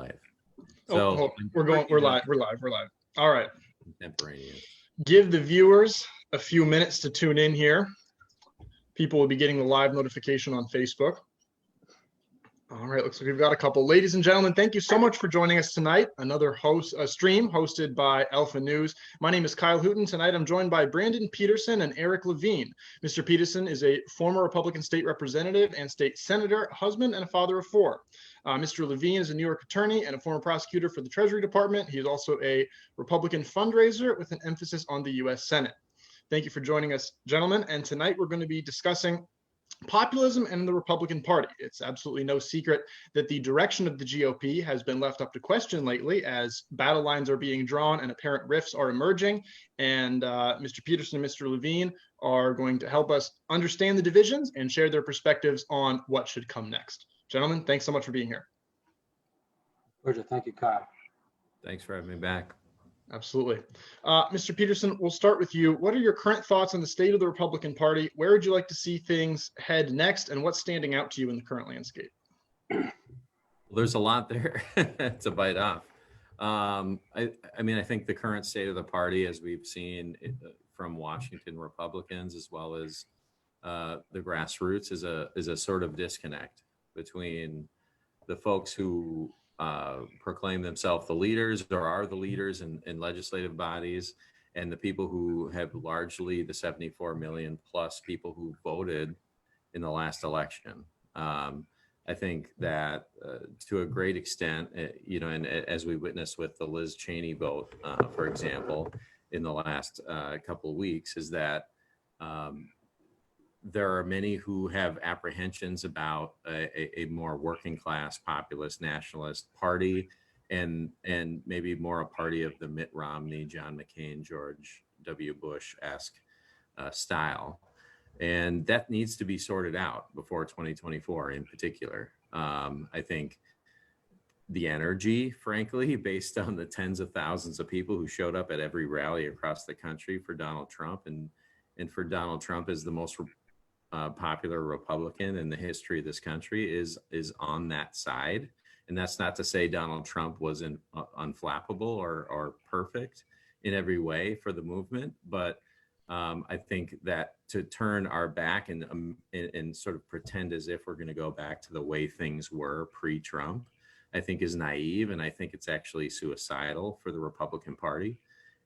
life. So we're live. All right. Contemporaneous. Give the viewers a few minutes to tune in here. People will be getting the live notification on Facebook. All right, looks like we've got a couple. Ladies and gentlemen, thank you so much for joining us tonight. Another stream hosted by Alpha News. My name is Kyle Hooten. Tonight I'm joined by Branden Peterson and Eric Levine. Mr. Peterson is a former Republican state representative and state senator, husband, and a father of four. Mr. Levine is a New York attorney and a former prosecutor for the Treasury Department. He is also a Republican fundraiser with an emphasis on the U.S. Senate. Thank you for joining us, gentlemen. And tonight we're going to be discussing populism and the Republican Party. It's absolutely no secret that the direction of the GOP has been left up to question lately as battle lines are being drawn and apparent rifts are emerging. And Mr. Peterson and Mr. Levine are going to help us understand the divisions and share their perspectives on what should come next. Gentlemen, thanks so much for being here. Pleasure. Thank you, Kyle. Thanks for having me back. Absolutely. Mr. Peterson, we'll start with you. What are your current thoughts on the state of the Republican Party? Where would you like to see things head next? And what's standing out to you in the current landscape? Well, there's a lot there to bite off. I mean, I think the current state of the party, as we've seen from Washington Republicans, as well as the grassroots, is a sort of disconnect between the folks who proclaim themselves the leaders or are the leaders in legislative bodies, and the people who have largely the 74 million plus people who voted in the last election. I think that to a great extent, and as we witnessed with the Liz Cheney vote, for example, in the last couple of weeks, is that there are many who have apprehensions about a more working class populist nationalist party and maybe more a party of the Mitt Romney, John McCain, George W. Bush-esque style. And that needs to be sorted out before 2024 in particular. I think the energy, frankly, based on the tens of thousands of people who showed up at every rally across the country for Donald Trump, and for Donald Trump as the most popular Republican in the history of this country, is on that side. And that's not to say Donald Trump wasn't unflappable or perfect in every way for the movement, but I think that to turn our back and sort of pretend as if we're going to go back to the way things were pre-Trump, I think is naive, and I think it's actually suicidal for the Republican Party.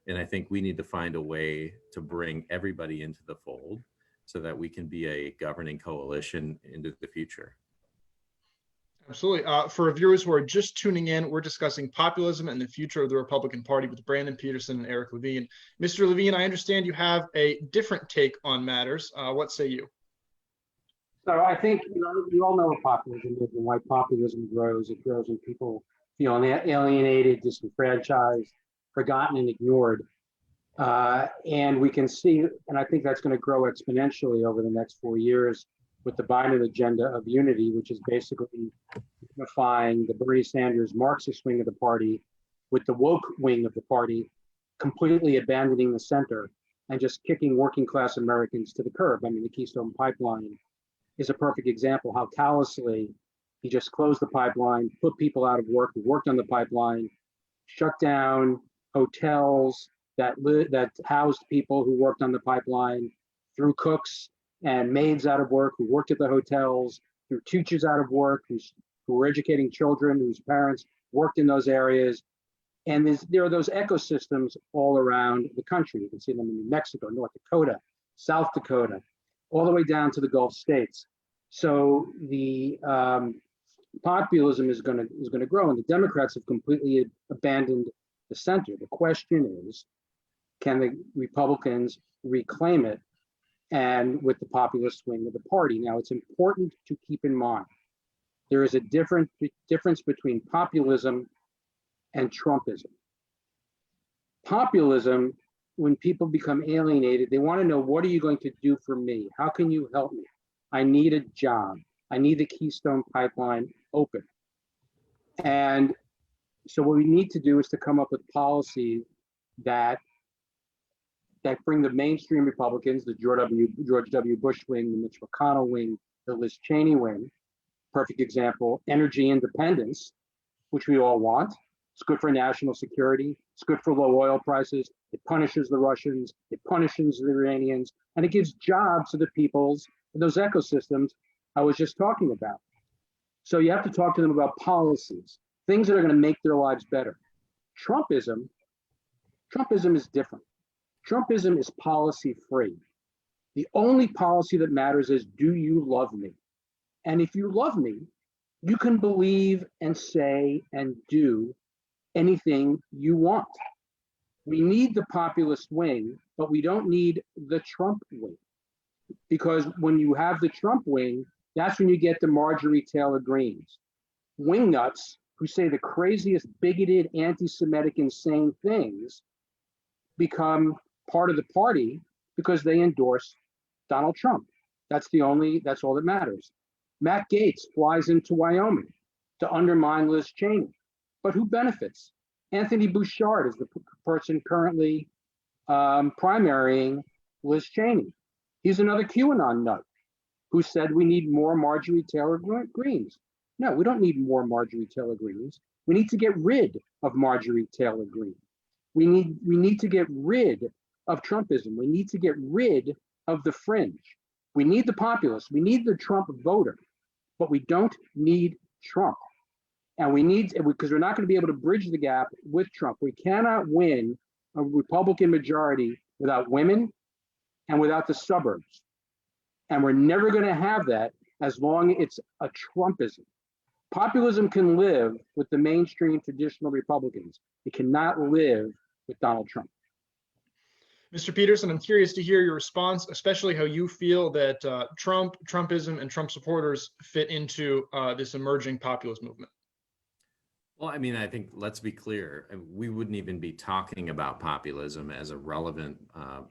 And I think we need to find a way to bring everybody into the fold so that we can be a governing coalition into the future. Absolutely. For viewers who are just tuning in, we're discussing populism and the future of the Republican Party with Branden Peterson and Eric Levine. Mr. Levine, I understand you have a different take on matters. What say you? So I think we all know what populism is and why populism grows. It grows when people feel alienated, disenfranchised, forgotten, and ignored. And we can see, and I think that's going to grow exponentially over the next 4 years with the Biden agenda of unity, which is basically unifying the Bernie Sanders Marxist wing of the party with the woke wing of the party, completely abandoning the center and just kicking working class Americans to the curb. I mean, the Keystone Pipeline is a perfect example how callously he just closed the pipeline, put people out of work who worked on the pipeline, shut down hotels that housed people who worked on the pipeline, threw cooks and maids out of work who worked at the hotels, threw teachers out of work who were educating children whose parents worked in those areas. And there are those ecosystems all around the country. You can see them in New Mexico, North Dakota, South Dakota, all the way down to the Gulf states. So the populism is going to grow, and the Democrats have completely abandoned the center. The question is, can the Republicans reclaim it, and with the populist wing of the party? Now, it's important to keep in mind there is a difference between populism and Trumpism. Populism, when people become alienated, they want to know, what are you going to do for me? How can you help me? I need a job. I need the Keystone Pipeline open. And so what we need to do is to come up with policies that bring the mainstream Republicans, the George W. Bush wing, the Mitch McConnell wing, the Liz Cheney wing, perfect example, energy independence, which we all want. It's good for national security. It's good for low oil prices. It punishes the Russians. It punishes the Iranians, and it gives jobs to the peoples in those ecosystems I was just talking about. So you have to talk to them about policies, things that are going to make their lives better. Trumpism is different. Trumpism is policy free. The only policy that matters is, do you love me? And if you love me, you can believe and say and do anything you want. We need the populist wing, but we don't need the Trump wing. Because when you have the Trump wing, that's when you get the Marjorie Taylor Greens, wingnuts who say the craziest, bigoted, anti-Semitic, insane things, become part of the party because they endorse Donald Trump. That's all that matters. Matt Gaetz flies into Wyoming to undermine Liz Cheney. But who benefits? Anthony Bouchard is the person currently primarying Liz Cheney. He's another QAnon nut who said we need more Marjorie Taylor Greens. No, we don't need more Marjorie Taylor Greens. We need to get rid of Marjorie Taylor Greene. We need to get rid of Trumpism. We need to get rid of the fringe. We need the populace. We need the Trump voter, but we don't need Trump. And we need, because we're not going to be able to bridge the gap with Trump. We cannot win a Republican majority without women and without the suburbs. And we're never going to have that as long as it's a Trumpism. Populism can live with the mainstream traditional Republicans. It cannot live with Donald Trump. Mr. Peterson, I'm curious to hear your response, especially how you feel that Trumpism, and Trump supporters fit into this emerging populist movement. Well, I mean, I think, let's be clear, we wouldn't even be talking about populism as a relevant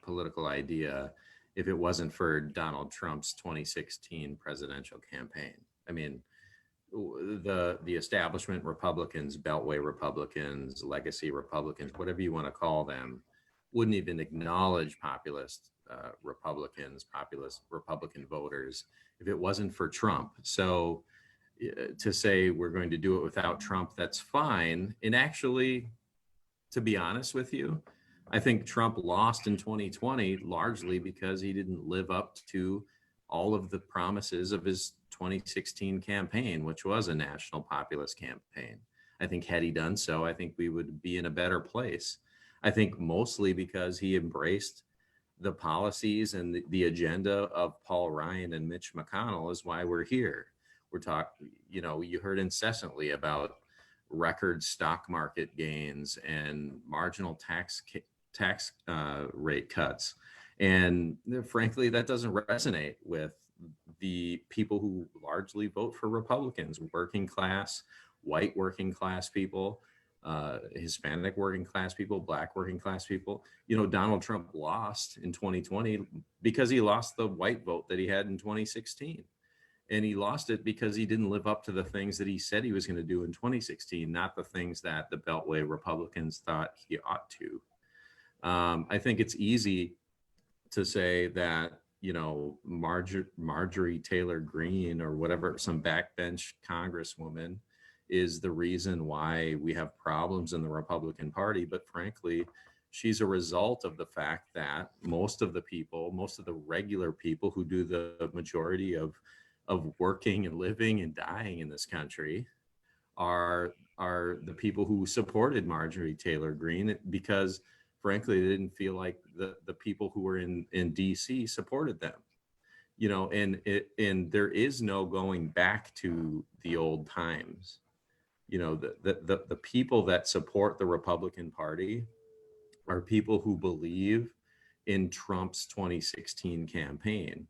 political idea if it wasn't for Donald Trump's 2016 presidential campaign. I mean, the establishment Republicans, Beltway Republicans, legacy Republicans, whatever you want to call them, wouldn't even acknowledge populist Republicans, populist Republican voters if it wasn't for Trump. So to say we're going to do it without Trump, that's fine. And actually, to be honest with you, I think Trump lost in 2020 largely because he didn't live up to all of the promises of his 2016 campaign, which was a national populist campaign. I think had he done so, I think we would be in a better place. I think mostly because he embraced the policies and the agenda of Paul Ryan and Mitch McConnell is why we're here. We're talking, you heard incessantly about record stock market gains and marginal tax rate cuts. And frankly, that doesn't resonate with the people who largely vote for Republicans, working class, white working class people, Hispanic working class people, Black working class people. Donald Trump lost in 2020 because he lost the white vote that he had in 2016. And he lost it because he didn't live up to the things that he said he was going to do in 2016, not the things that the Beltway Republicans thought he ought to. I think it's easy to say that, Marjorie Taylor Greene or whatever, some backbench congresswoman is the reason why we have problems in the Republican Party. But frankly, she's a result of the fact that most of the regular people who do the majority of working and living and dying in this country are the people who supported Marjorie Taylor Greene because frankly, they didn't feel like the people who were in DC supported them, and there is no going back to the old times. The people that support the Republican Party are people who believe in Trump's 2016 campaign.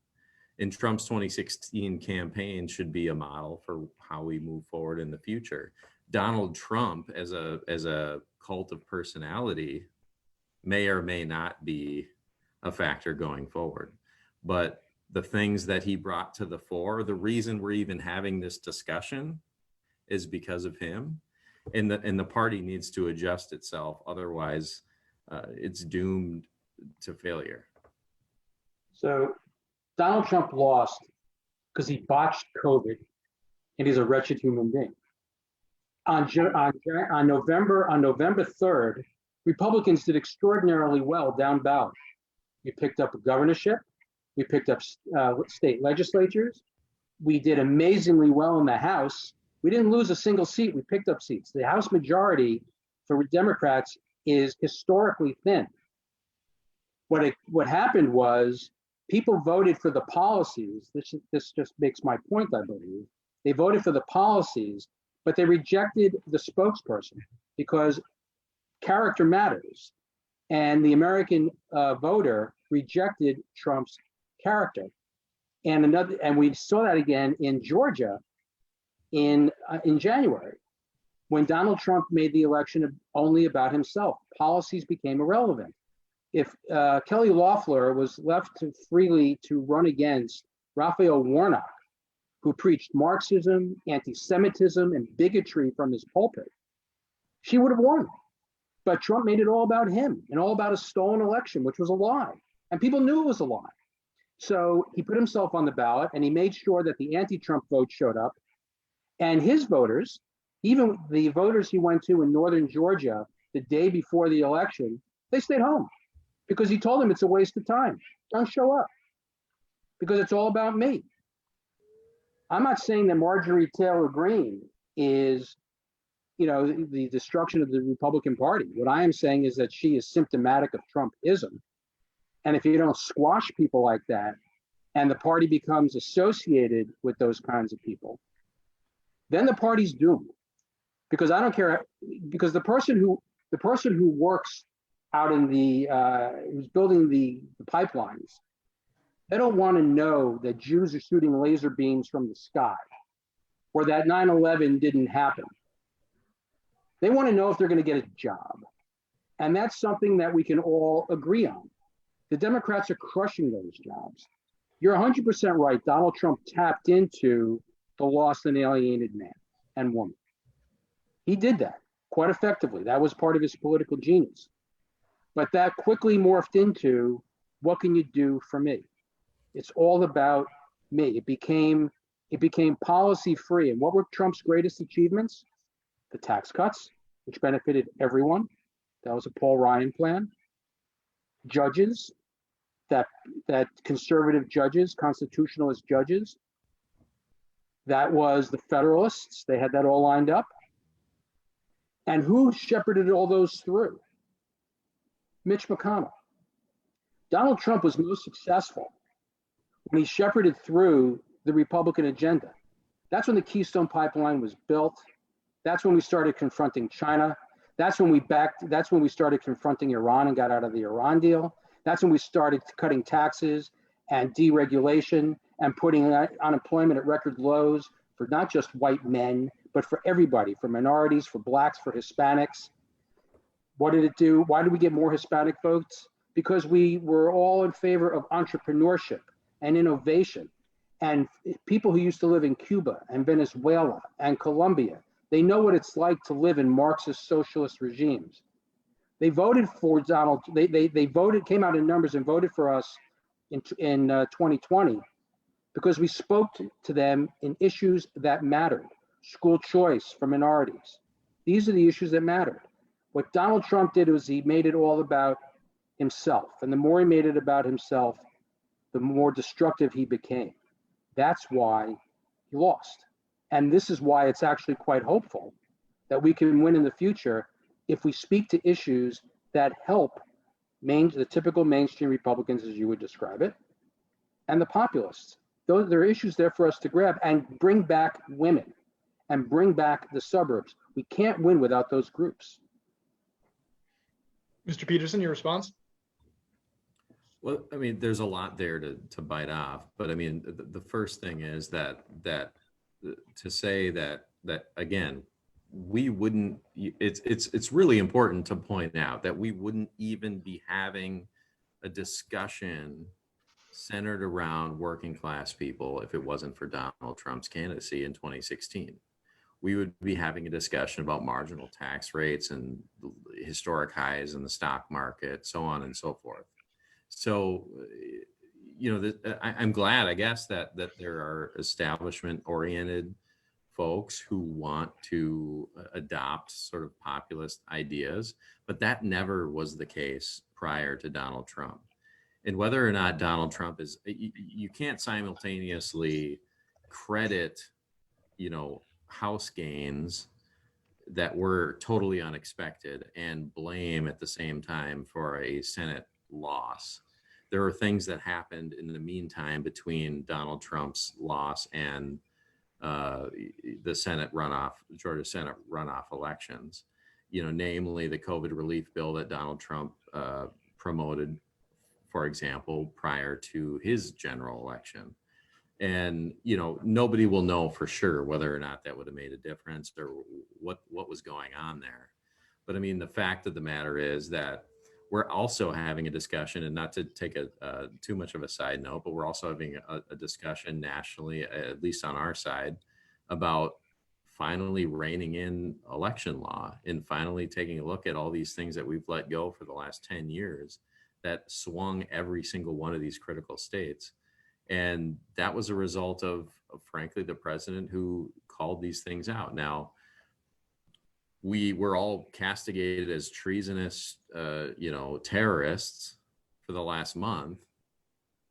And Trump's 2016 campaign should be a model for how we move forward in the future. Donald Trump as a cult of personality may or may not be a factor going forward. But the things that he brought to the fore, the reason we're even having this discussion is because of him. And the party needs to adjust itself. Otherwise, it's doomed to failure. So Donald Trump lost because he botched COVID and he's a wretched human being. On November 3rd, Republicans did extraordinarily well down ballot. We picked up a governorship. We picked up state legislatures. We did amazingly well in the House. We didn't lose a single seat. We picked up seats. The House majority for Democrats is historically thin. What happened was people voted for the policies. This just makes my point, I believe. They voted for the policies, but they rejected the spokesperson because character matters. And the American voter rejected Trump's character. And we saw that again in Georgia in January, when Donald Trump made the election only about himself. Policies became irrelevant. If Kelly Loeffler was left freely to run against Raphael Warnock, who preached Marxism, anti-Semitism, and bigotry from his pulpit, she would have won. But Trump made it all about him and all about a stolen election, which was a lie. And people knew it was a lie. So he put himself on the ballot and he made sure that the anti-Trump vote showed up. And his voters, even the voters he went to in northern Georgia the day before the election, they stayed home because he told them it's a waste of time. Don't show up because it's all about me. I'm not saying that Marjorie Taylor Greene is, the destruction of the Republican Party. What I am saying is that she is symptomatic of Trumpism. And if you don't squash people like that, and the party becomes associated with those kinds of people, then the party's doomed. Because I don't care, because the person who works out in who's building the pipelines, they don't want to know that Jews are shooting laser beams from the sky or that 9/11 didn't happen. They want to know if they're going to get a job. And that's something that we can all agree on. The Democrats are crushing those jobs. You're 100% right. Donald Trump tapped into the lost and alienated man and woman. He did that quite effectively. That was part of his political genius. But that quickly morphed into, what can you do for me? It's all about me. It became policy free. And what were Trump's greatest achievements? The tax cuts, which benefited everyone. That was a Paul Ryan plan. Judges, that conservative judges, constitutionalist judges. That was the Federalists. They had that all lined up. And who shepherded all those through? Mitch McConnell. Donald Trump was most successful when he shepherded through the Republican agenda. That's when the Keystone Pipeline was built. That's when we started confronting China. That's when we started confronting Iran and got out of the Iran deal. That's when we started cutting taxes and deregulation and putting unemployment at record lows for not just white men, but for everybody, for minorities, for blacks, for Hispanics. What did it do? Why did we get more Hispanic votes? Because we were all in favor of entrepreneurship and innovation. And people who used to live in Cuba and Venezuela and Colombia, they know what it's like to live in Marxist socialist regimes. They voted for Donald. They voted, came out in numbers and voted for us in 2020 because we spoke to them in issues that mattered. School choice for minorities. These are the issues that mattered. What Donald Trump did was he made it all about himself. And the more he made it about himself, the more destructive he became. That's why he lost. And this is why it's actually quite hopeful that we can win in the future if we speak to issues that help the typical mainstream Republicans, as you would describe it, and the populists. There are issues there for us to grab and bring back women and bring back the suburbs. We can't win without those groups. Mr. Peterson, your response? Well, I mean, there's a lot there to bite off, but I mean, the first thing is that to say that again, we wouldn't. It's really important to point out that we wouldn't even be having a discussion centered around working class people if it wasn't for Donald Trump's candidacy in 2016. We would be having a discussion about marginal tax rates and historic highs in the stock market, so on and so forth. So, I'm glad, I guess, that there are establishment-oriented folks who want to adopt sort of populist ideas, but that never was the case prior to Donald Trump. And whether or not Donald Trump is, you can't simultaneously credit, House gains that were totally unexpected and blame at the same time for a Senate loss. There are things that happened in the meantime between Donald Trump's loss and the Senate runoff, Georgia Senate runoff elections, namely the COVID relief bill that Donald Trump promoted, for example, prior to his general election. And, nobody will know for sure whether or not that would have made a difference or what was going on there. But I mean, the fact of the matter is that we're also having a discussion, and not to take too much of a side note, but we're also having a discussion nationally, at least on our side, about finally reining in election law and finally taking a look at all these things that we've let go for the last 10 years that swung every single one of these critical states. And that was a result of frankly, the president who called these things out. Now, we were all castigated as treasonous, terrorists for the last month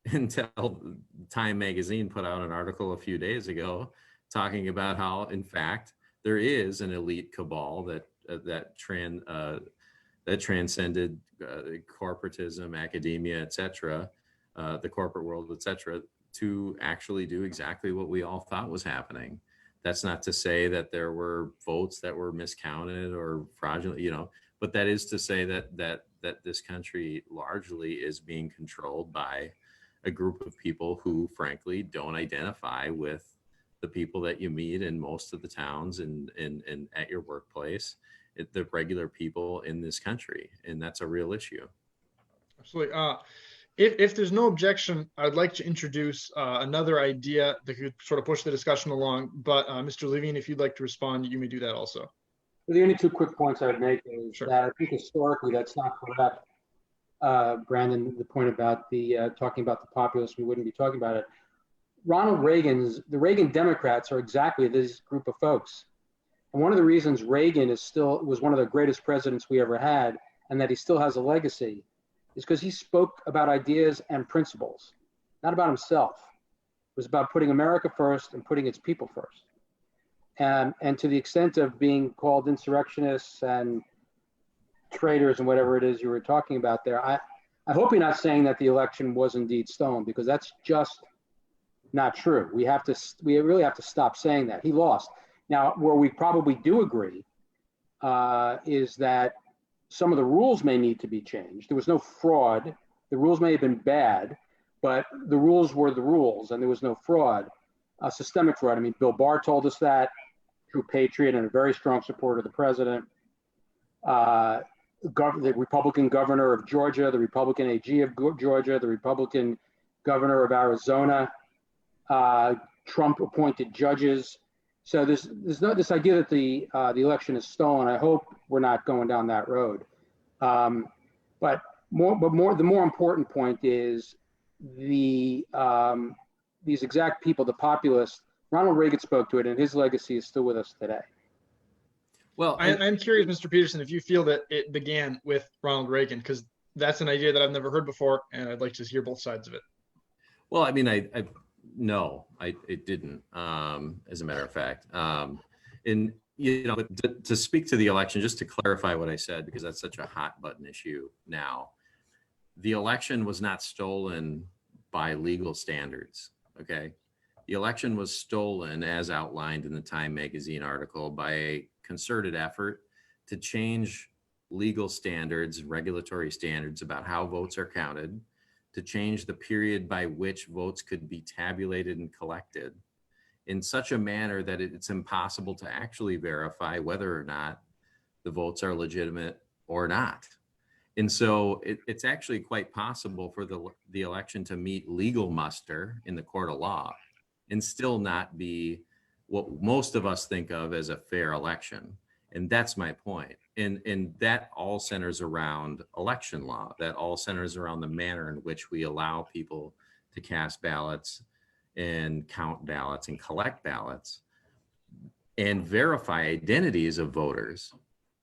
until Time magazine put out an article a few days ago talking about how, in fact, there is an elite cabal that transcended corporatism, academia, et cetera, the corporate world, et cetera, to actually do exactly what we all thought was happening. That's not to say that there were votes that were miscounted or fraudulent, but that is to say that this country largely is being controlled by a group of people who, frankly, don't identify with the people that you meet in most of the towns and at your workplace, the regular people in this country, and that's a real issue. Absolutely. If there's no objection, I'd like to introduce another idea that could sort of push the discussion along. But Mr. Levine, if you'd like to respond, you may do that also. The only two quick points I would make is that I think historically that's not correct. Branden, the point about the talking about the populists, we wouldn't be talking about it. The Reagan Democrats are exactly this group of folks. And one of the reasons Reagan was one of the greatest presidents we ever had, and that he still has a legacy, is because he spoke about ideas and principles, not about himself. It was about putting America first and putting its people first. And to the extent of being called insurrectionists and traitors and whatever it is you were talking about there, I hope you're not saying that the election was indeed stolen, because that's just not true. We really have to stop saying that. He lost. Now, where we probably do agree is that some of the rules may need to be changed. There was no fraud. The rules may have been bad, but the rules were the rules, and there was no fraud, systemic fraud. I mean, Bill Barr told us that, true patriot and a very strong supporter of the president. The Republican governor of Georgia, the Republican AG of Georgia, the Republican governor of Arizona, Trump appointed judges. So there's no this idea that the election is stolen. I hope we're not going down that road. But the more important point is these exact people, the populists. Ronald Reagan spoke to it, and his legacy is still with us today. Well, I'm curious, Mr. Peterson, if you feel that it began with Ronald Reagan, because that's an idea that I've never heard before, and I'd like to hear both sides of it. Well, I mean, no, it didn't, as a matter of fact. And, but to speak to the election, just to clarify what I said, because that's such a hot button issue now, the election was not stolen by legal standards, okay? The election was stolen, as outlined in the Time magazine article, by a concerted effort to change legal standards, regulatory standards about how votes are counted, to change the period by which votes could be tabulated and collected in such a manner that it's impossible to actually verify whether or not the votes are legitimate or not. And so it's actually quite possible for the election to meet legal muster in the court of law and still not be what most of us think of as a fair election. And that's my point. And that all centers around election law. That all centers around the manner in which we allow people to cast ballots and count ballots and collect ballots. and verify identities of voters.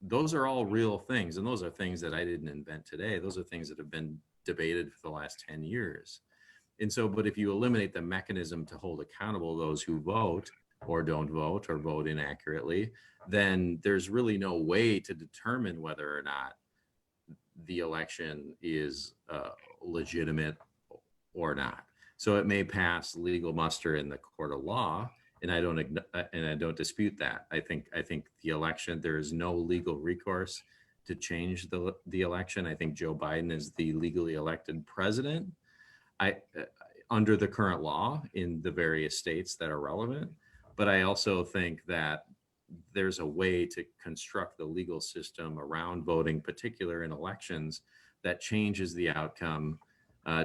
Those are all real things. And those are things that I didn't invent today. Those are things that have been debated for the last 10 years. And so, but if you eliminate the mechanism to hold accountable those who vote or don't vote or vote inaccurately, then there's really no way to determine whether or not the election is legitimate or not. So it may pass legal muster in the court of law, and I don't dispute that. I think the election, there is no legal recourse to change the election. I think Joe Biden is the legally elected president. Under the current law in the various states that are relevant. But I also think that there's a way to construct the legal system around voting, particular in elections, that changes the outcome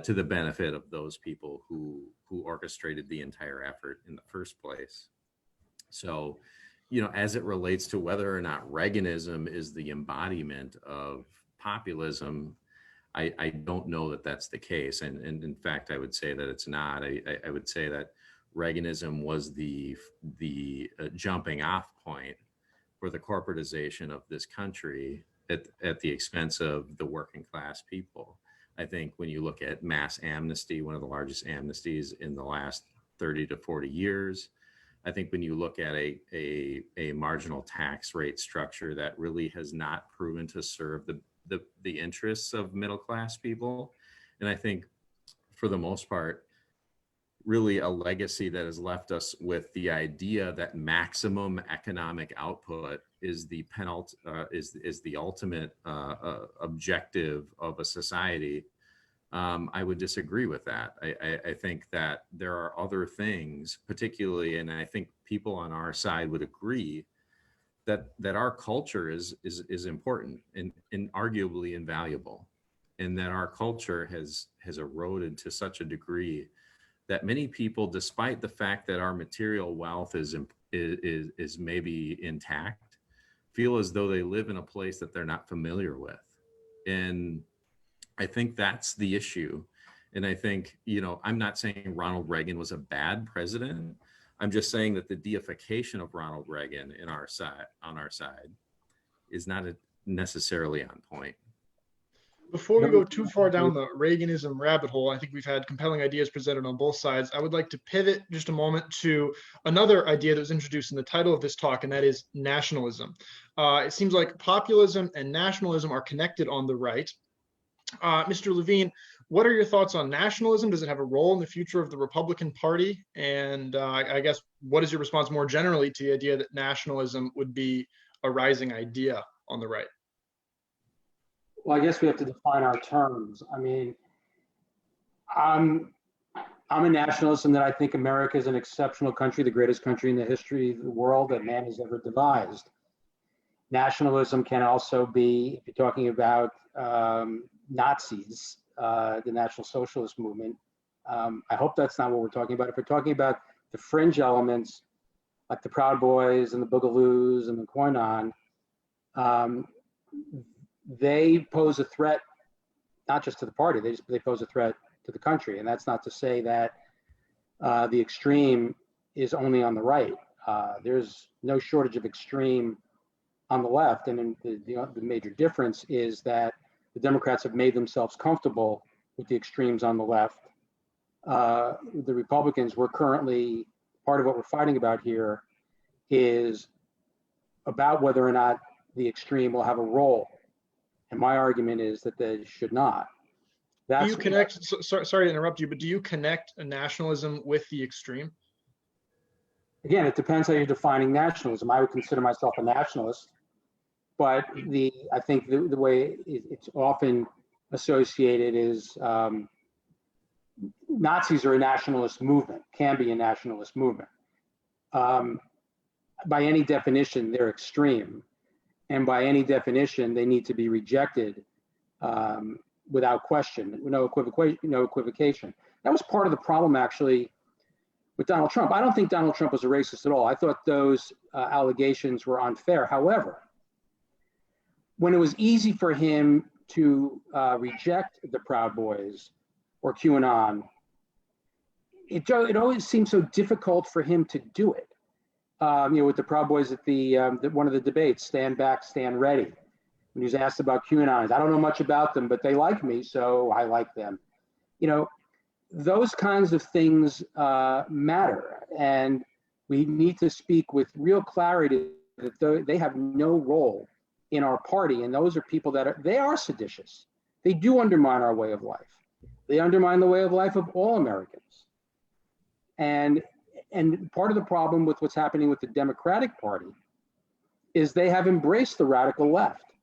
to the benefit of those people who orchestrated the entire effort in the first place. So, as it relates to whether or not Reaganism is the embodiment of populism, I don't know that that's the case. And in fact, I would say that it's not. I would say that Reaganism was the jumping off point for the corporatization of this country at the expense of the working class people. I think when you look at mass amnesty, one of the largest amnesties in the last 30 to 40 years, I think when you look at a marginal tax rate structure that really has not proven to serve the interests of middle class people. And I think for the most part, really a legacy that has left us with the idea that maximum economic output is the is the ultimate objective of a society. I would disagree with that. I think that there are other things, particularly, and I think people on our side would agree that our culture is important and arguably invaluable, and that our culture has eroded to such a degree that many people, despite the fact that our material wealth is maybe intact, feel as though they live in a place that they're not familiar with. And I think that's the issue. And I think, I'm not saying Ronald Reagan was a bad president. I'm just saying that the deification of Ronald Reagan on our side is not necessarily on point. Before we go too far down the Reaganism rabbit hole, I think we've had compelling ideas presented on both sides. I would like to pivot just a moment to another idea that was introduced in the title of this talk, and that is nationalism. It seems like populism and nationalism are connected on the right. Mr. Levine, what are your thoughts on nationalism? Does it have a role in the future of the Republican Party? And I guess, what is your response more generally to the idea that nationalism would be a rising idea on the right? Well, I guess we have to define our terms. I mean, I'm a nationalist in that I think America is an exceptional country, the greatest country in the history of the world that man has ever devised. Nationalism can also be, if you're talking about Nazis, the National Socialist movement. I hope that's not what we're talking about. If we're talking about the fringe elements, like the Proud Boys and the Boogaloos and the Koinon, they pose a threat, not just to the party, they pose a threat to the country. And that's not to say that the extreme is only on the right. There's no shortage of extreme on the left. And the major difference is that the Democrats have made themselves comfortable with the extremes on the left. The Republicans, we're currently, part of what we're fighting about here is about whether or not the extreme will have a role. And my argument is that they should not. Do you connect, sorry to interrupt you, but do you connect a nationalism with the extreme? Again, it depends how you're defining nationalism. I would consider myself a nationalist, but I think the way it's often associated is Nazis are a nationalist movement, can be a nationalist movement. By any definition, they're extreme. And by any definition, they need to be rejected without question, no equivocation. That was part of the problem, actually, with Donald Trump. I don't think Donald Trump was a racist at all. I thought those allegations were unfair. However, when it was easy for him to reject the Proud Boys or QAnon, it always seemed so difficult for him to do it. with the Proud Boys at one of the debates, stand back, stand ready. When he was asked about QAnons, I don't know much about them, but they like me, so I like them. Those kinds of things matter, and we need to speak with real clarity that they have no role in our party, and those are people that they are seditious. They do undermine our way of life. They undermine the way of life of all Americans. And part of the problem with what's happening with the Democratic Party is they have embraced the radical left.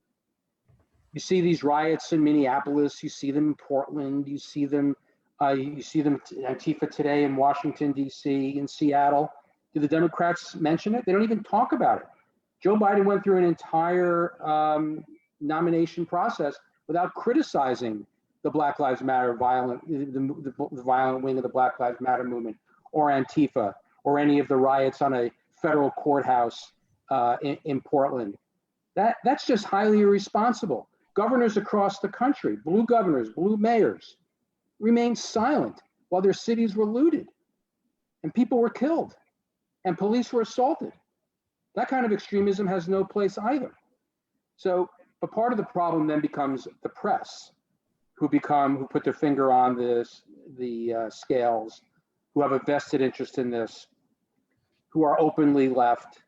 You see these riots in Minneapolis, you see them in Portland, you see them Antifa today in Washington, D.C., in Seattle. Do the Democrats mention it? They don't even talk about it. Joe Biden went through an entire nomination process without criticizing the Black Lives Matter the violent wing of the Black Lives Matter movement, or Antifa, or any of the riots on a federal courthouse in Portland. That's just highly irresponsible. Governors across the country, blue governors, blue mayors, remained silent while their cities were looted and people were killed and police were assaulted. That kind of extremism has no place either. So, but part of the problem then becomes the press, who put their finger on the scales, who have a vested interest in this, who are openly left.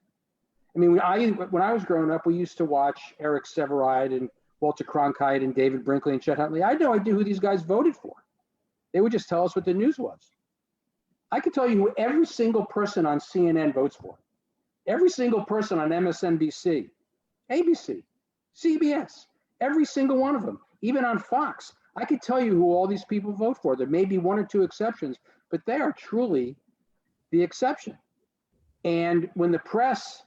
I mean, when I was growing up, we used to watch Eric Sevareid and Walter Cronkite and David Brinkley and Chet Huntley. I had no idea who these guys voted for. They would just tell us what the news was. I could tell you who every single person on CNN votes for. Every single person on MSNBC, ABC, CBS, every single one of them, even on Fox. I could tell you who all these people vote for. There may be one or two exceptions, but they are truly the exception. And when the press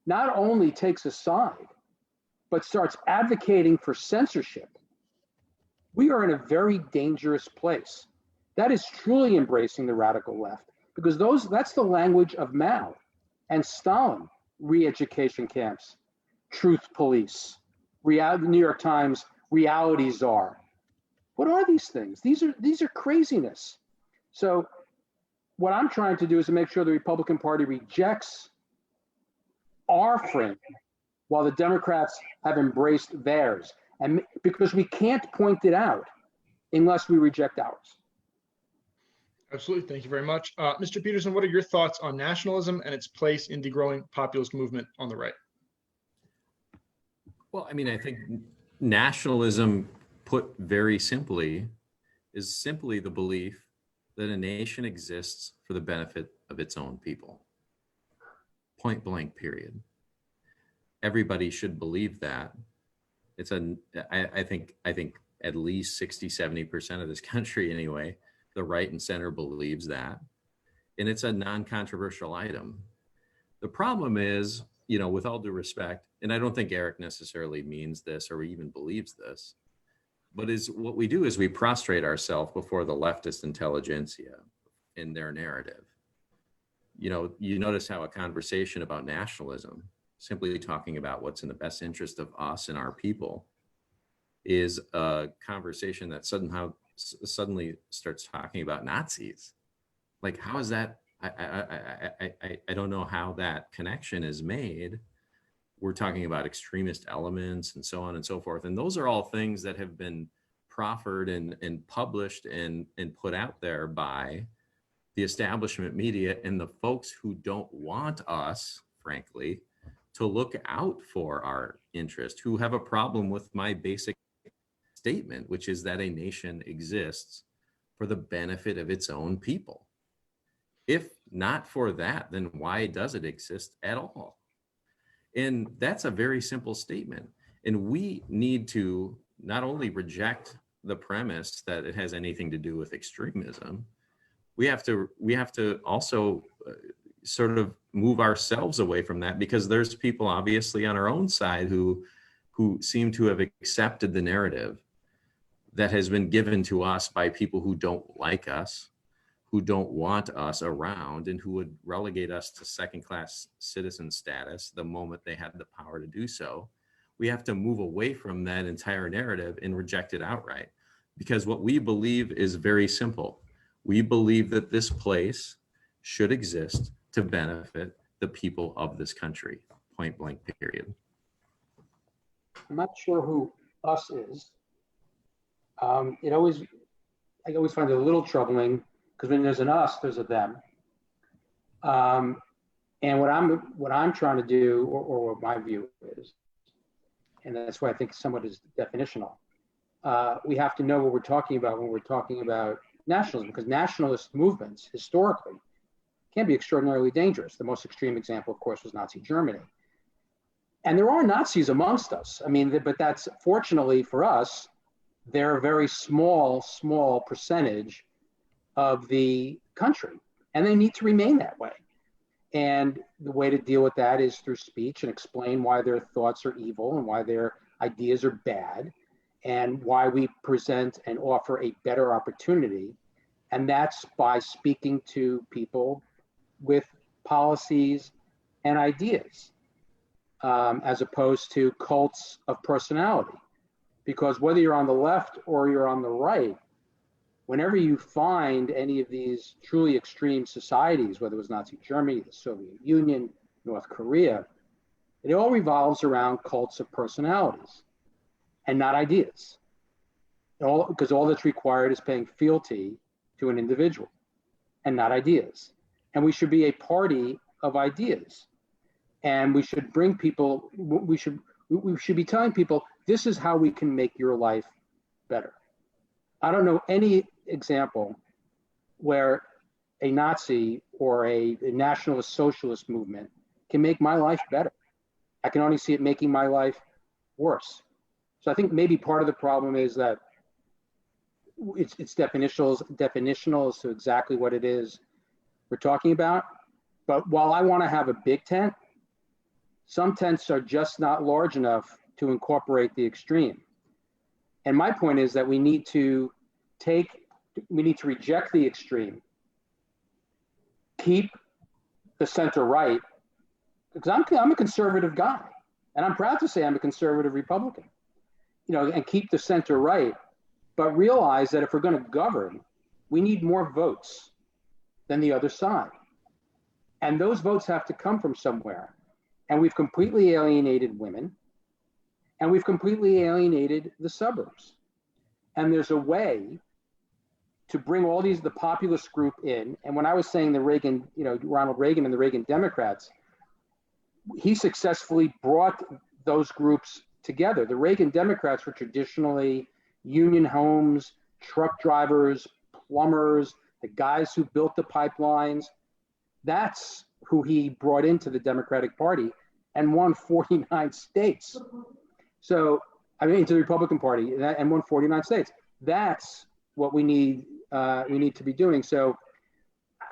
not only takes a side, but starts advocating for censorship, we are in a very dangerous place. That is truly embracing the radical left, because that's the language of Mao and Stalin. Re-education camps, truth police, New York Times reality czar. What are these things? These are craziness. So what I'm trying to do is to make sure the Republican Party rejects our frame while the Democrats have embraced theirs. And because we can't point it out unless we reject ours. Absolutely. Thank you very much. Mr. Peterson, what are your thoughts on nationalism and its place in the growing populist movement on the right? Well, I mean, I think nationalism, put very simply, is simply the belief that a nation exists for the benefit of its own people. Point blank, period. Everybody should believe that. I think at least 60-70% of this country anyway, the right and center believes that. And it's a non-controversial item. The problem is, with all due respect, and I don't think Eric necessarily means this or even believes this, but what we do is we prostrate ourselves before the leftist intelligentsia in their narrative. You notice how a conversation about nationalism, simply talking about what's in the best interest of us and our people, is a conversation that suddenly starts talking about Nazis. Like, how is that? I don't know how that connection is made. We're talking about extremist elements and so on and so forth. And those are all things that have been proffered and published and put out there by the establishment media and the folks who don't want us, frankly, to look out for our interest, who have a problem with my basic statement, which is that a nation exists for the benefit of its own people. If not for that, then why does it exist at all? And that's a very simple statement. And we need to not only reject the premise that it has anything to do with extremism, we have to also sort of move ourselves away from that, because there's people obviously on our own side who seem to have accepted the narrative that has been given to us by people who don't like us, who don't want us around, and who would relegate us to second-class citizen status the moment they had the power to do so. We have to move away from that entire narrative and reject it outright, because what we believe is very simple. We believe that this place should exist to benefit the people of this country, point blank, period. I'm not sure who us is. I always find it a little troubling because when there's an us, there's a them. And what I'm trying to do, or what my view is, and that's why I think somewhat is definitional. We have to know what we're talking about when we're talking about nationalism, because nationalist movements historically can be extraordinarily dangerous. The most extreme example, of course, was Nazi Germany. And there are Nazis amongst us. I mean, but that's fortunately for us, they're a very small percentage of the country, and they need to remain that way. And the way to deal with that is through speech and explain why their thoughts are evil and why their ideas are bad and why we present and offer a better opportunity. And that's by speaking to people with policies and ideas, as opposed to cults of personality. Because whether you're on the left or you're on the right, whenever you find any of these truly extreme societies, whether it was Nazi Germany, the Soviet Union, North Korea, it all revolves around cults of personalities and not ideas. Because all that's required is paying fealty to an individual and not ideas. And we should be a party of ideas. And we should bring people, we should be telling people, this is how we can make your life better. I don't know any example where a Nazi or a nationalist socialist movement can make my life better. I can only see it making my life worse. So I think maybe part of the problem is that it's definitional as to exactly what it is we're talking about. But while I want to have a big tent, some tents are just not large enough to incorporate the extreme. And my point is that we need to reject the extreme, keep the center right, because I'm a conservative guy, and I'm proud to say I'm a conservative Republican, and keep the center right, but realize that if we're going to govern, we need more votes than the other side. And those votes have to come from somewhere. And we've completely alienated women, and we've completely alienated the suburbs. And there's a way to bring all the populist group in. And when I was saying the Reagan, Ronald Reagan and the Reagan Democrats, he successfully brought those groups together. The Reagan Democrats were traditionally union homes, truck drivers, plumbers, the guys who built the pipelines. That's who he brought into the Democratic Party and won 49 states. So, into the Republican Party and won 49 states. That's what we need to be doing. So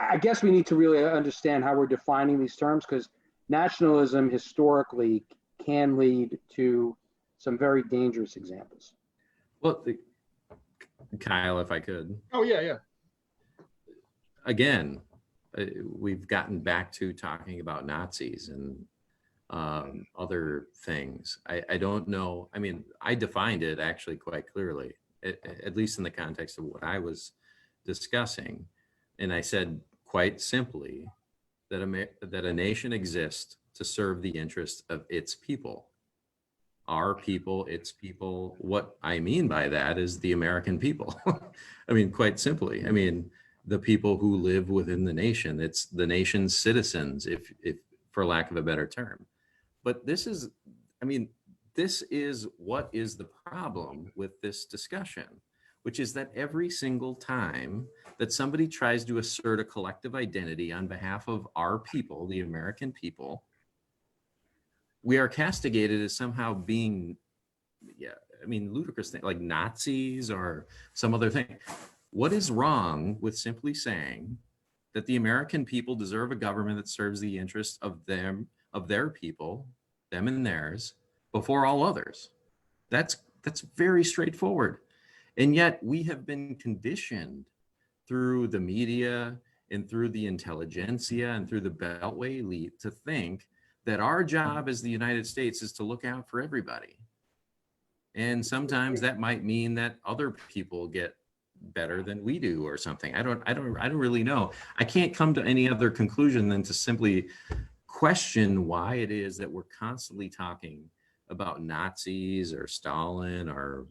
I guess we need to really understand how we're defining these terms, because nationalism historically can lead to some very dangerous examples. Well, Kyle, if I could. Oh, yeah. Again, we've gotten back to talking about Nazis and other things. I don't know. I mean, I defined it actually quite clearly, at least in the context of what I was discussing. And I said quite simply that a nation exists to serve the interests of its people. Our people, its people. What I mean by that is the American people. I mean, quite simply. I mean, the people who live within the nation. It's the nation's citizens, if for lack of a better term. But this is what is the problem with this discussion, which is that every single time that somebody tries to assert a collective identity on behalf of our people, the American people, we are castigated as somehow being, ludicrous thing, like Nazis or some other thing. What is wrong with simply saying that the American people deserve a government that serves the interests of their people, them and theirs, before all others? That's very straightforward. And yet we have been conditioned through the media and through the intelligentsia and through the Beltway elite to think that our job as the United States is to look out for everybody. And sometimes that might mean that other people get better than we do or something. I don't really know. I can't come to any other conclusion than to simply question why it is that we're constantly talking about Nazis or Stalin or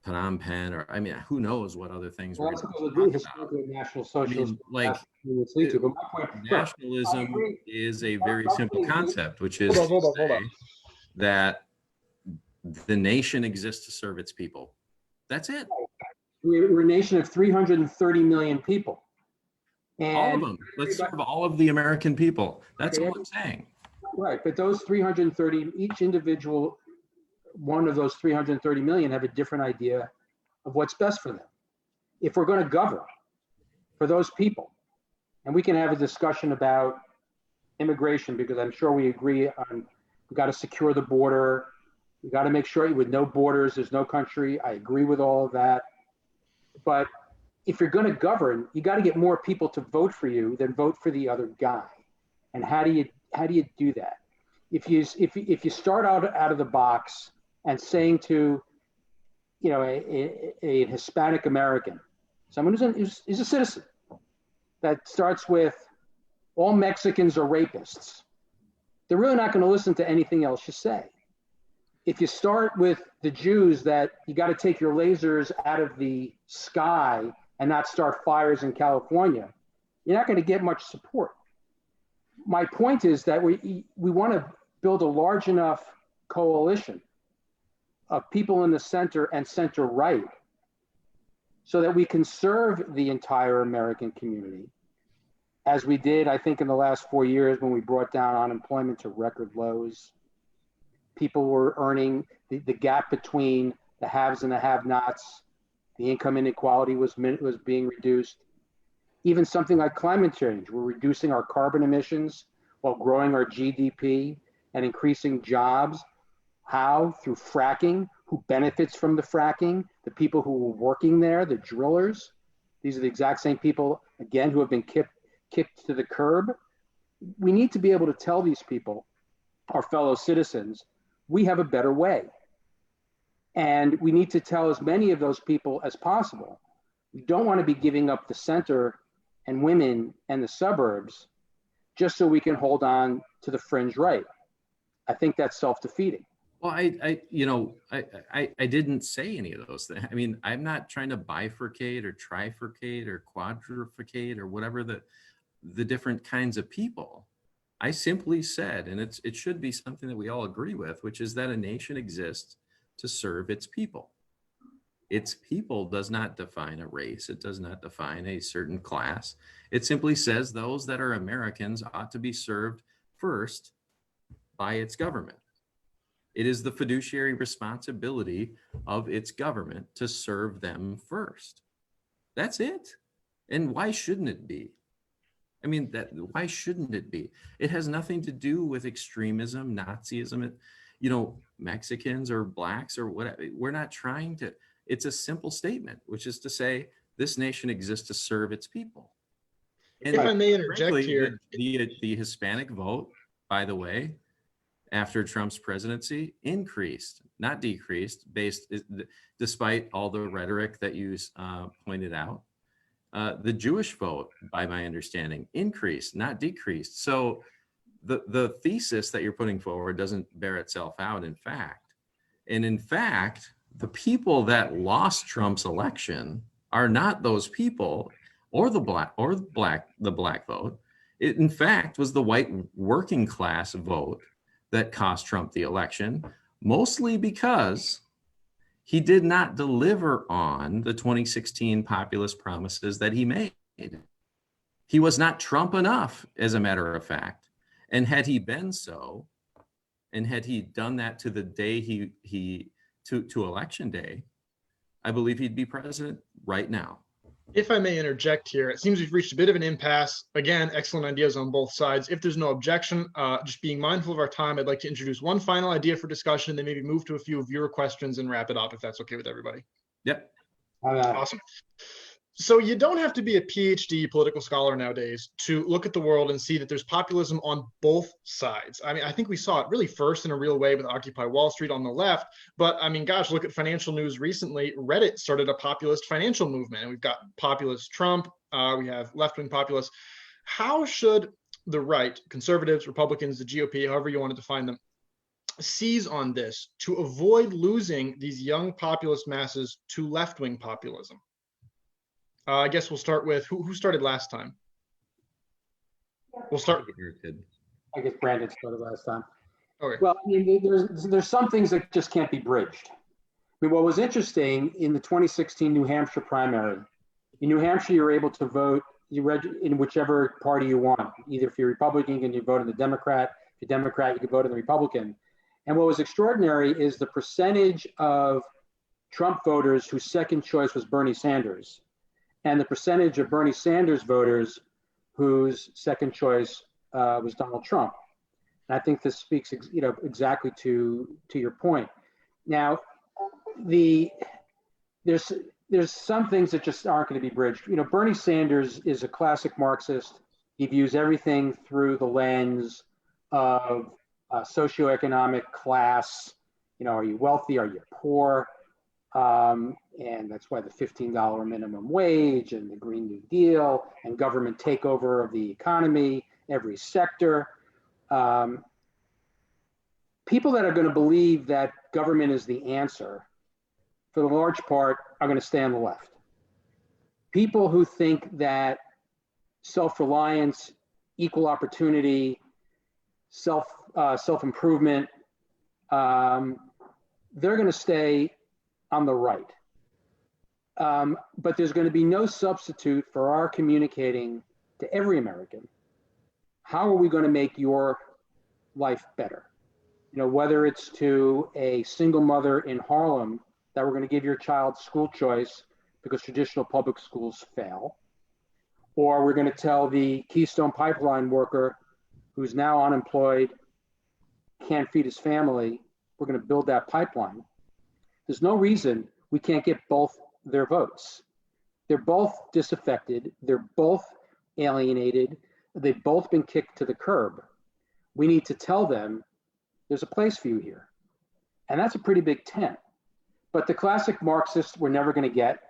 Phnom Penh, or I mean, who knows what other things Well, we're that's going because to of the talk about. historical National I Socialist. mean, like, Lead to. But my point, look, I nationalism agree. is a very simple concept, which is Hold to on. say that the nation exists to serve its people. That's it. We're a nation of 330 million people. All of And them. Let's serve all of the American people. That's all I'm saying. right, but those 330, each individual one of those 330 million have a different idea of what's best for them. If we're going to govern for those people, and we can have a discussion about immigration, because I'm sure we agree on we got to secure the border. We got to make sure with no borders, there's no country. I agree with all of that. But if you're going to govern, you got to get more people to vote for you than vote for the other guy. And how do you do that? If you start out of the box and saying to, you know, a Hispanic American, someone who's a citizen, that starts with all Mexicans are rapists, they're really not going to listen to anything else you say. If you start with the Jews that you got to take your lasers out of the sky and not start fires in California, you're not going to get much support. My point is that we want to build a large enough coalition of people in the center and center right so that we can serve the entire American community, as we did, I think, in the last 4 years when we brought down unemployment to record lows. People were earning, the gap between the haves and the have-nots, the income inequality was being reduced. Even something like climate change, we're reducing our carbon emissions while growing our GDP and increasing jobs. How? Through fracking. Who benefits from the fracking? The people who were working there, the drillers. These are the exact same people, again, who have been kicked to the curb. We need to be able to tell these people, our fellow citizens, we have a better way. And we need to tell as many of those people as possible. We don't want to be giving up the center and women and the suburbs just so we can hold on to the fringe right. I think that's self-defeating. Well, I didn't say any of those things. I mean, I'm not trying to bifurcate or trifurcate or quadrifurcate or whatever the different kinds of people. I simply said, and it should be something that we all agree with, which is that a nation exists to serve its people. Its people does not define a race. It does not define a certain class. It simply says those that are Americans ought to be served first by its government. It is the fiduciary responsibility of its government to serve them first. That's it. And why shouldn't it be? I mean, why shouldn't it be? It has nothing to do with extremism, Nazism, Mexicans or blacks or whatever. We're not trying to. It's a simple statement, which is to say this nation exists to serve its people. And if I may interject frankly, here, the Hispanic vote, by the way, after Trump's presidency increased, not decreased, despite all the rhetoric that you pointed out. The Jewish vote, by my understanding, increased, not decreased. So the thesis that you're putting forward doesn't bear itself out, in fact. And in fact, the people that lost Trump's election are not those people or the black vote. It, in fact, was the white working class vote that cost Trump the election, mostly because he did not deliver on the 2016 populist promises that he made. He was not Trump enough, as a matter of fact. And had he been so, and had he done that to the day to election day, I believe he'd be president right now. if I may interject here, it seems we've reached a bit of an impasse. Again, excellent ideas on both sides. If there's no objection, just being mindful of our time, I'd like to introduce one final idea for discussion, then maybe move to a few viewer questions and wrap it up, if that's okay with everybody. Yep. Awesome. So you don't have to be a PhD political scholar nowadays to look at the world and see that there's populism on both sides. I mean, I think we saw it really first in a real way with Occupy Wall Street on the left. But I mean, gosh, look at financial news recently. Reddit started a populist financial movement, and we've got populist Trump. We have left-wing populists. How should the right, conservatives, Republicans, the GOP, however you want to define them, seize on this to avoid losing these young populist masses to left-wing populism? I guess we'll start with who started last time. We'll start. I guess Branden started last time. Okay. Well, I mean, there's some things that just can't be bridged. I mean, what was interesting in the 2016 New Hampshire primary, in New Hampshire, you're able to vote in whichever party you want. Either if you're Republican, you can vote in the Democrat. If you're Democrat, you can vote in the Republican. And what was extraordinary is the percentage of Trump voters whose second choice was Bernie Sanders, and the percentage of Bernie Sanders voters whose second choice was Donald Trump. And I think this speaks, exactly to your point. Now, there's some things that just aren't going to be bridged. Bernie Sanders is a classic Marxist. He views everything through the lens of socioeconomic class. Are you wealthy? Are you poor? And that's why the $15 minimum wage and the Green New Deal and government takeover of the economy, every sector. People that are going to believe that government is the answer, for the large part, are going to stay on the left. People who think that self-reliance, equal opportunity, self-improvement, they're going to stay on the right. But there's going to be no substitute for our communicating to every American. How are we going to make your life better? Whether it's to a single mother in Harlem that we're going to give your child school choice because traditional public schools fail, or we're going to tell the Keystone Pipeline worker who's now unemployed, can't feed his family, we're going to build that pipeline. There's no reason we can't get both their votes. They're both disaffected. They're both alienated. They've both been kicked to the curb. We need to tell them there's a place for you here. And that's a pretty big tent. But the classic Marxists we're never going to get.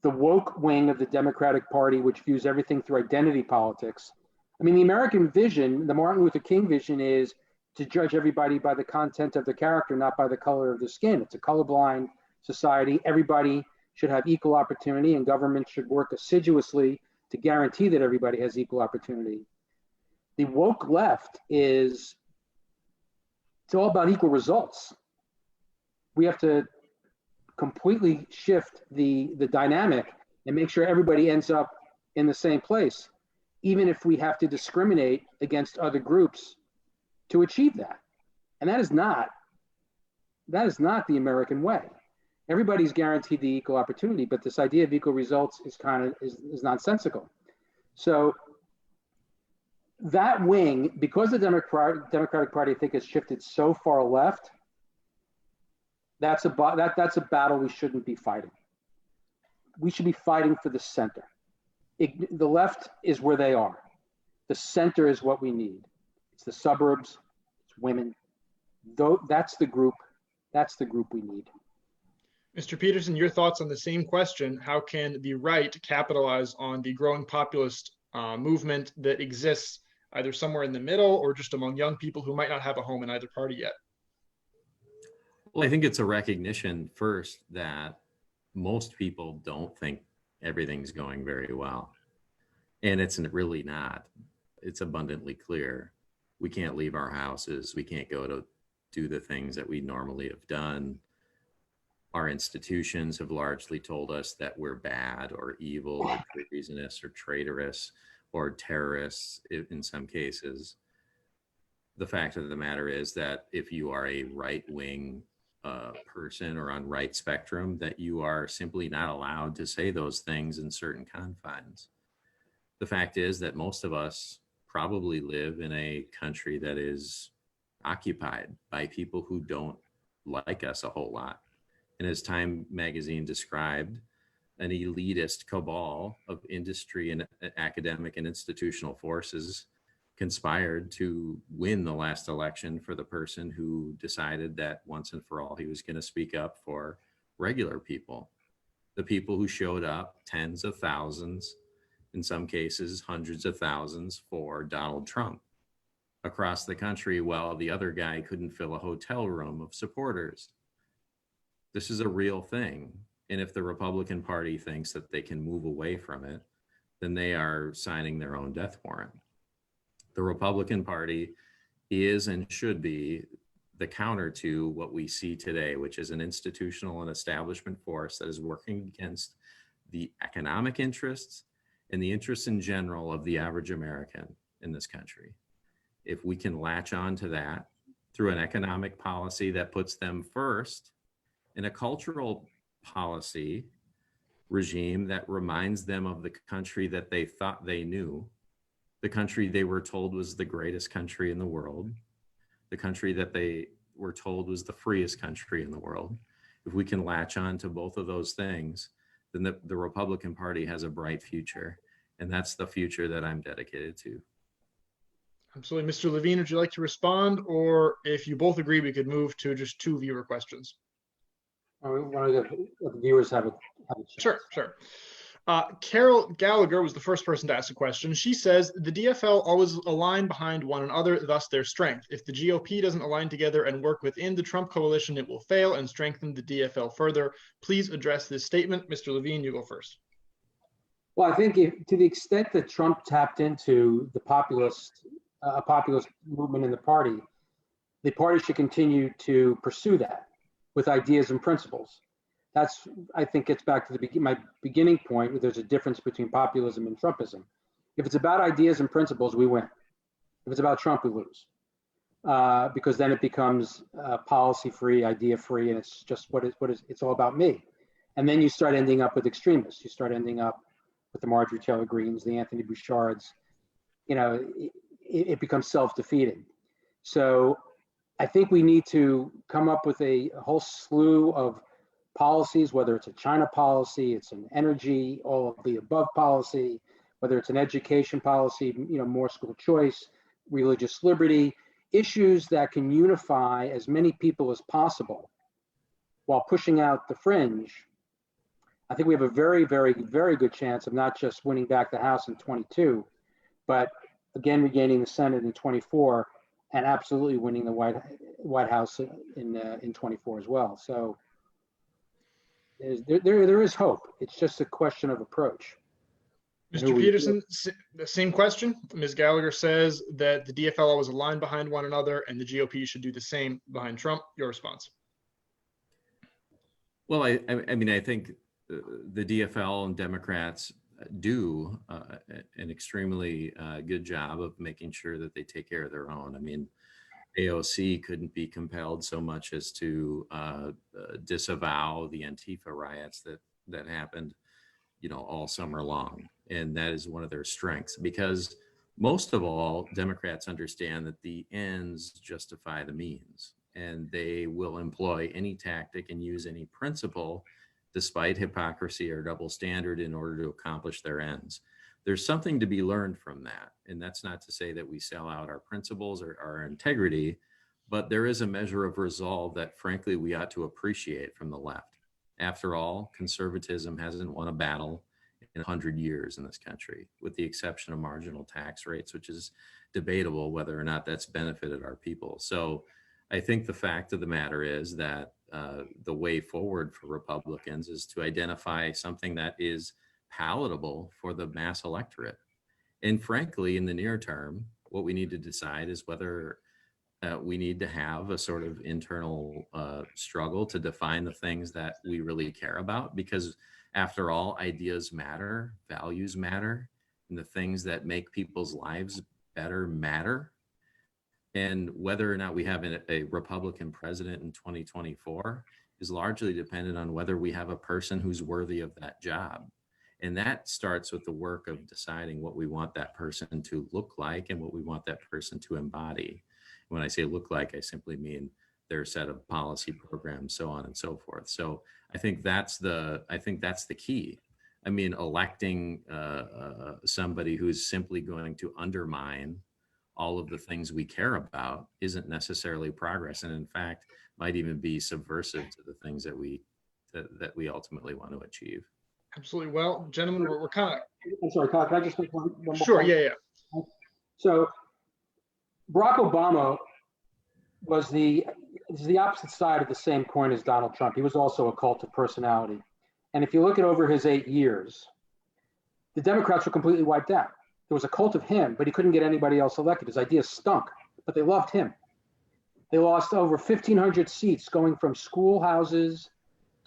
The woke wing of the Democratic Party, which views everything through identity politics. I mean, the American vision, the Martin Luther King vision, is to judge everybody by the content of their character, not by the color of their skin. It's a colorblind society. Everybody should have equal opportunity, and government should work assiduously to guarantee that everybody has equal opportunity. The woke left it's all about equal results. We have to completely shift the dynamic and make sure everybody ends up in the same place, even if we have to discriminate against other groups to achieve that. And that is not the American way. Everybody's guaranteed the equal opportunity, but this idea of equal results is nonsensical. So that wing, because the Democratic Party, I think, has shifted so far left, that's a battle we shouldn't be fighting. We should be fighting for the center. The left is where they are. The center is what we need. It's the suburbs, it's women. That's the group we need. Mr. Peterson, your thoughts on the same question. How can the right capitalize on the growing populist movement that exists either somewhere in the middle or just among young people who might not have a home in either party yet? Well, I think it's a recognition first that most people don't think everything's going very well. And it's really not. It's abundantly clear. We can't leave our houses. We can't go to do the things that we normally have done. Our institutions have largely told us that we're bad or evil or treasonous or traitorous or terrorists in some cases. The fact of the matter is that if you are a right-wing person or on right spectrum, that you are simply not allowed to say those things in certain confines. The fact is that most of us probably live in a country that is occupied by people who don't like us a whole lot. And as Time magazine described, an elitist cabal of industry and academic and institutional forces conspired to win the last election for the person who decided that once and for all he was going to speak up for regular people, the people who showed up, tens of thousands in some cases hundreds of thousands for Donald Trump across the country, while the other guy couldn't fill a hotel room of supporters. This is a real thing. And if the Republican Party thinks that they can move away from it, then they are signing their own death warrant. The Republican Party is and should be the counter to what we see today, which is an institutional and establishment force that is working against the economic interests and the interests in general of the average American in this country. If we can latch on to that through an economic policy that puts them first, and a cultural policy regime that reminds them of the country that they thought they knew, the country they were told was the greatest country in the world, the country that they were told was the freest country in the world. If we can latch on to both of those things, then the Republican Party has a bright future. And that's the future that I'm dedicated to. Absolutely. Mr. Levine, would you like to respond? Or if you both agree, we could move to just 2 viewer questions. Let the viewers have a chance. Sure. Carol Gallagher was the first person to ask a question. She says, the DFL always align behind one another, thus their strength. If the GOP doesn't align together and work within the Trump coalition, it will fail and strengthen the DFL further. Please address this statement. Mr. Levine, you go first. Well, I think to the extent that Trump tapped into the populist movement in the party should continue to pursue that with ideas and principles. That's, I think, gets back to my beginning point, where there's a difference between populism and Trumpism. If it's about ideas and principles, we win. If it's about Trump, we lose. Because then it becomes policy-free, idea-free, and it's just it's all about me. And then you start ending up with extremists. You start ending up with the Marjorie Taylor Greenes, the Anthony Bouchards. It becomes self-defeating. So I think we need to come up with a whole slew of policies, whether it's a China policy, it's an energy, all of the above policy, whether it's an education policy, more school choice, religious liberty, issues that can unify as many people as possible while pushing out the fringe. I think we have a very, very, very good chance of not just winning back the House in 22, but again regaining the Senate in 24, and absolutely winning the White House in 24 as well. So there is hope. It's just a question of approach. Mr. Peterson, the same question. Ms. Gallagher says that the DFL always align behind one another and the GOP should do the same behind Trump. Your response? Well, I think the DFL and Democrats do an extremely good job of making sure that they take care of their own. I mean, AOC couldn't be compelled so much as to disavow the Antifa riots that happened, all summer long. And that is one of their strengths, because most of all, Democrats understand that the ends justify the means, and they will employ any tactic and use any principle despite hypocrisy or double standard in order to accomplish their ends. There's something to be learned from that. And that's not to say that we sell out our principles or our integrity, but there is a measure of resolve that frankly we ought to appreciate from the left. After all, conservatism hasn't won a battle in 100 years in this country, with the exception of marginal tax rates, which is debatable whether or not that's benefited our people. So I think the fact of the matter is that the way forward for Republicans is to identify something that is palatable for the mass electorate. And frankly, in the near term, what we need to decide is whether we need to have a sort of internal struggle to define the things that we really care about, because after all, ideas matter, values matter, and the things that make people's lives better matter. And whether or not we have a Republican president in 2024 is largely dependent on whether we have a person who's worthy of that job. And that starts with the work of deciding what we want that person to look like and what we want that person to embody. When I say look like, I simply mean their set of policy programs, so on and so forth. So I think that's the key. I mean, electing somebody who's simply going to undermine all of the things we care about isn't necessarily progress, and in fact might even be subversive to the things that we ultimately want to achieve. Absolutely. Well, gentlemen, we're kind I'm sorry, Todd, can I just make one more of sure. point? Yeah. So Barack Obama was the opposite side of the same coin as Donald Trump. He was also a cult of personality. And if you look at over his 8 years, the Democrats were completely wiped out. There was a cult of him, but he couldn't get anybody else elected. His ideas stunk, but they loved him. They lost over 1,500 seats going from schoolhouses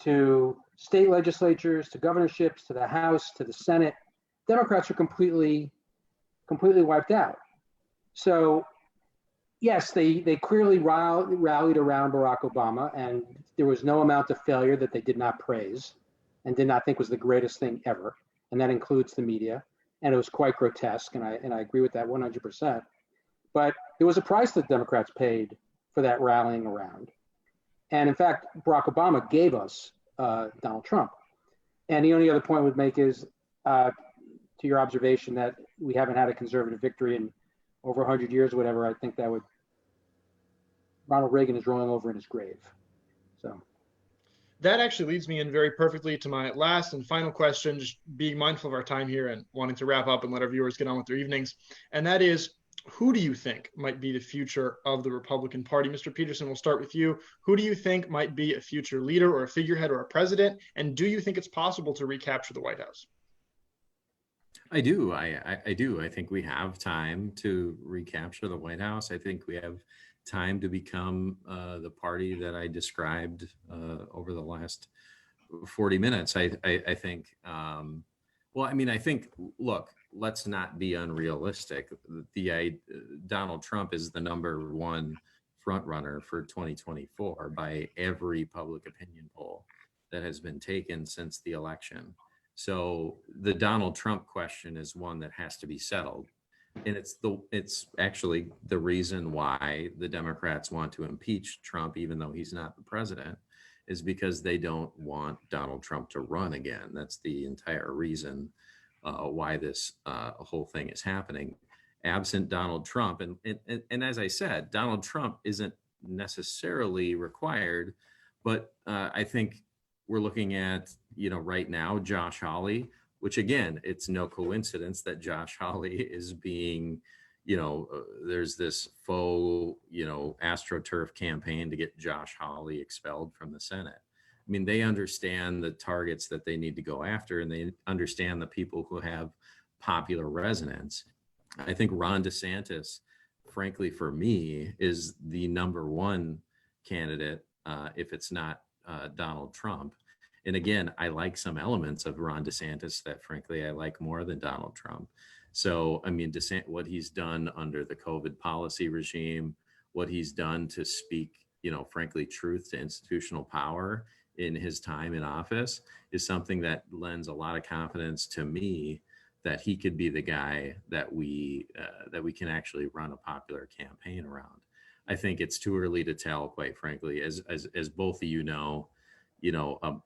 to state legislatures, to governorships, to the House, to the Senate. Democrats were completely wiped out. So yes, they clearly rallied around Barack Obama, and there was no amount of failure that they did not praise and did not think was the greatest thing ever. And that includes the media. And it was quite grotesque, and I agree with that 100%. But there was a price that Democrats paid for that rallying around. And in fact, Barack Obama gave us Donald Trump. And the only other point I would make is to your observation that we haven't had a conservative victory in over 100 years or whatever. I think that Ronald Reagan is rolling over in his grave. So That actually leads me in very perfectly to my last and final question, just being mindful of our time here and wanting to wrap up and let our viewers get on with their evenings. And that is, who do you think might be the future of the Republican Party? Mr. Peterson, we'll start with you. Who do you think might be a future leader or a figurehead or a president? And do you think it's possible to recapture the White House? I do. I do. I think we have time to recapture the White House. I think we have time to become the party that I described over the last 40 minutes. I think, well, I mean, I think, look, let's not be unrealistic. Donald Trump is the #1 front runner for 2024 by every public opinion poll that has been taken since the election. So the Donald Trump question is one that has to be settled. And it's actually the reason why the Democrats want to impeach Trump, even though he's not the president, is because they don't want Donald Trump to run again. That's the entire reason why this whole thing is happening. Absent Donald Trump, and as I said, Donald Trump isn't necessarily required, but I think we're looking at, right now, Josh Hawley, which again, it's no coincidence that Josh Hawley is being, there's this faux, AstroTurf campaign to get Josh Hawley expelled from the Senate. I mean, they understand the targets that they need to go after, and they understand the people who have popular resonance. I think Ron DeSantis, frankly, for me, is the #1 candidate if it's not Donald Trump. And again, I like some elements of Ron DeSantis that, frankly, I like more than Donald Trump. So, I mean, what he's done under the COVID policy regime, what he's done to speak, frankly, truth to institutional power in his time in office is something that lends a lot of confidence to me that he could be the guy that we can actually run a popular campaign around. I think it's too early to tell, quite frankly, as both of you know,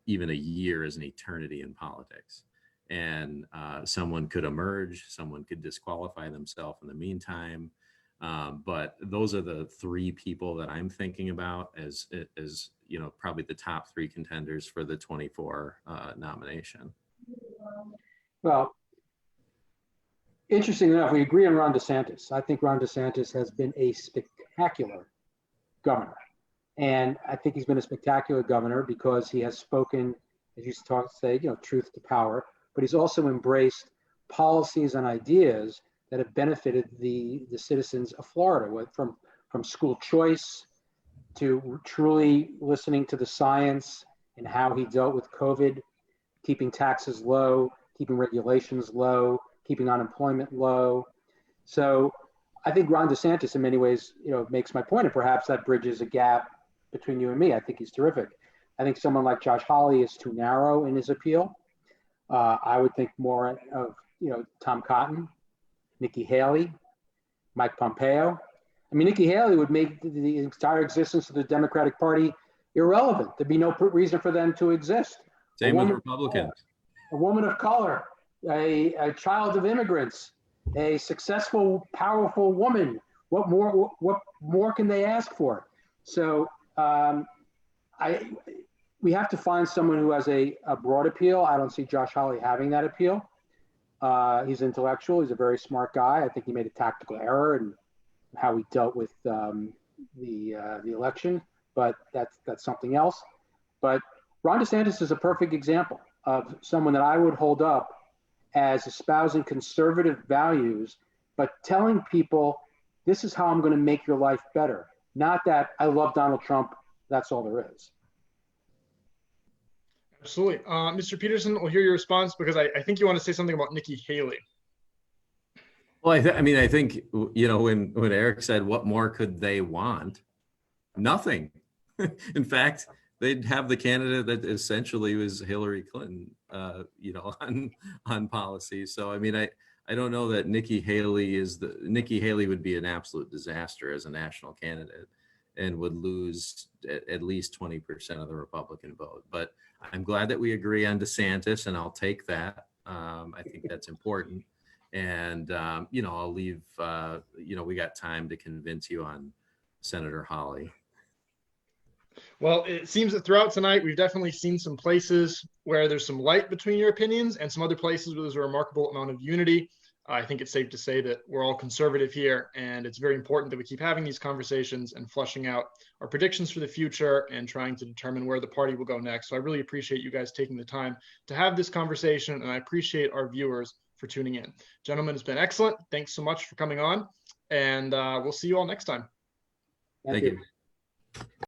even a year is an eternity in politics, and someone could emerge, someone could disqualify themselves in the meantime. But those are the 3 people that I'm thinking about as probably the top 3 contenders for the 24 nomination. Well, interesting enough, we agree on Ron DeSantis. I think Ron DeSantis has been a spectacular governor. And I think he's been a spectacular governor because he has spoken, as you say, truth to power, but he's also embraced policies and ideas that have benefited the citizens of Florida, from school choice to truly listening to the science and how he dealt with COVID, keeping taxes low, keeping regulations low, keeping unemployment low. So I think Ron DeSantis in many ways, makes my point, and perhaps that bridges a gap between you and me. I think he's terrific. I think someone like Josh Hawley is too narrow in his appeal. I would think more of, Tom Cotton, Nikki Haley, Mike Pompeo. I mean, Nikki Haley would make the entire existence of the Democratic Party irrelevant. There'd be no reason for them to exist. Same with Republicans. A woman of color, a child of immigrants, a successful, powerful woman. What more can they ask for? So we have to find someone who has a broad appeal. I don't see Josh Hawley having that appeal. He's intellectual. He's a very smart guy. I think he made a tactical error in how he dealt with the election, but that's something else. But Ron DeSantis is a perfect example of someone that I would hold up as espousing conservative values, but telling people, this is how I'm going to make your life better. Not that I love Donald Trump. That's all there is. Absolutely. Mr. Peterson, we'll hear your response because I think you want to say something about Nikki Haley. Well, I mean, I think, you know, when Eric said, what more could they want? Nothing. In fact, they'd have the candidate that essentially was Hillary Clinton, you know, on policy. So, I mean, I don't know that Nikki Haley would be an absolute disaster as a national candidate and would lose at least 20% of the Republican vote. But I'm glad that we agree on DeSantis, and I'll take that. I think that's important. And, you know, I'll leave, you know, we got time to convince you on Senator Hawley. Well, it seems that throughout tonight, we've definitely seen some places where there's some light between your opinions and some other places where there's a remarkable amount of unity. I think it's safe to say that we're all conservative here, and it's very important that we keep having these conversations and flushing out our predictions for the future and trying to determine where the party will go next. So I really appreciate you guys taking the time to have this conversation, and I appreciate our viewers for tuning in. Gentlemen, it's been excellent. Thanks so much for coming on, and we'll see you all next time. Thank you.